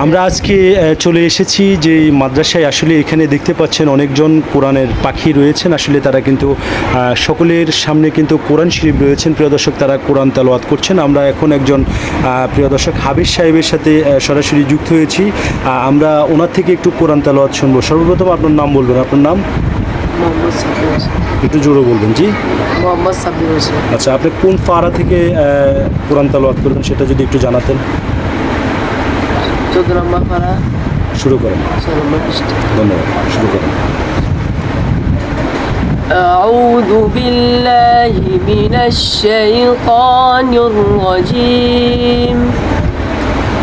আমরা আজকে চলে এসেছি যে মাদ্রাসায়। আসলে এখানে দেখতে পাচ্ছেন অনেকজন কোরআনের পাখি রয়েছেন। আসলে তারা কিন্তু সকলের সামনে কিন্তু কোরআন শরীফ রয়েছেন। প্রিয় দর্শক, তারা কোরআন তেলাওয়াত করছেন। আমরা এখন একজন প্রিয় দর্শক হাবিজ সাহেবের সাথে সরাসরি যুক্ত হয়েছি। আমরা ওনার থেকে একটু কোরআন তেলাওয়াত শুনবো। সর্বপ্রথম আপনার নাম বলবেন। আপনার নাম? মোহাম্মদ সাব্বির হোসেন। একটু জোরে বলবেন। জি, মোহাম্মদ সাব্বির হোসেন। আচ্ছা, আপনি কোন পাড়া থেকে কোরআন তেলাওয়াত করবেন সেটা যদি একটু জানাতেন। 14 নম্বর পাড়া, শুরু করেন। 6 নম্বর পৃষ্ঠা। ধন্যবাদ, শুরু করেন। أعوذ بالله من الشيطان الرجيم.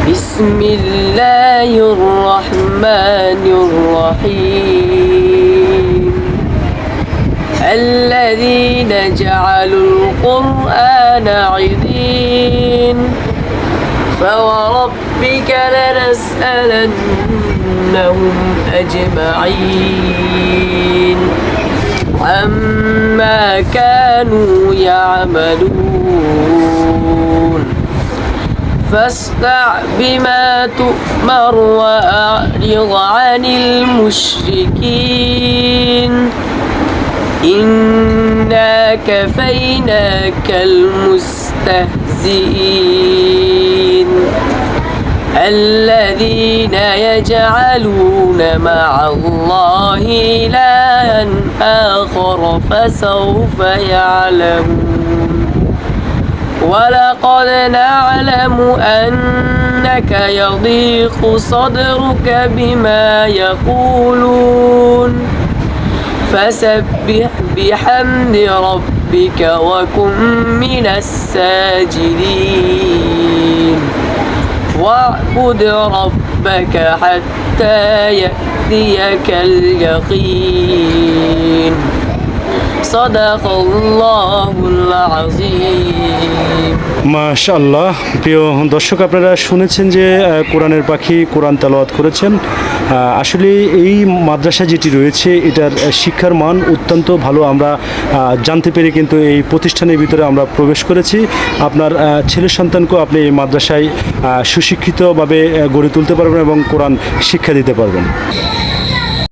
بسم الله الرحمن الرحيم. الذين جعلوا القرآن عضين فوربك لنسألنهم أجمعين عما كانوا يعملون فاصدع بما تؤمر وأعرض عن المشركين إنا كفيناك المستهزئين الذين يجعلون مع الله إلها آخر فسوف يعلمون ولقد نعلم أنك يضيق صدرك بما يقولون فسبح بحمد ربك وكن من الساجدين واعبد ربك حتى يأتيك اليقين صدق الله العظيم. মাশাআল্লাহ। প্রিয় দর্শক, আপনারা শুনেছেন যে কোরআনের পাখি কোরআন তেলাওয়াত করেছেন। আসলে এই মাদ্রাসা যেটি রয়েছে এটার শিক্ষার মান অত্যন্ত ভালো। আমরা জানতে পেরে কিন্তু এই প্রতিষ্ঠানের ভিতরে আমরা প্রবেশ করেছি। আপনার ছেলে সন্তানকেও আপনি এই মাদ্রাসায় সুশিক্ষিতভাবে গড়ে তুলতে পারবেন এবং কোরআন শিক্ষা দিতে পারবেন।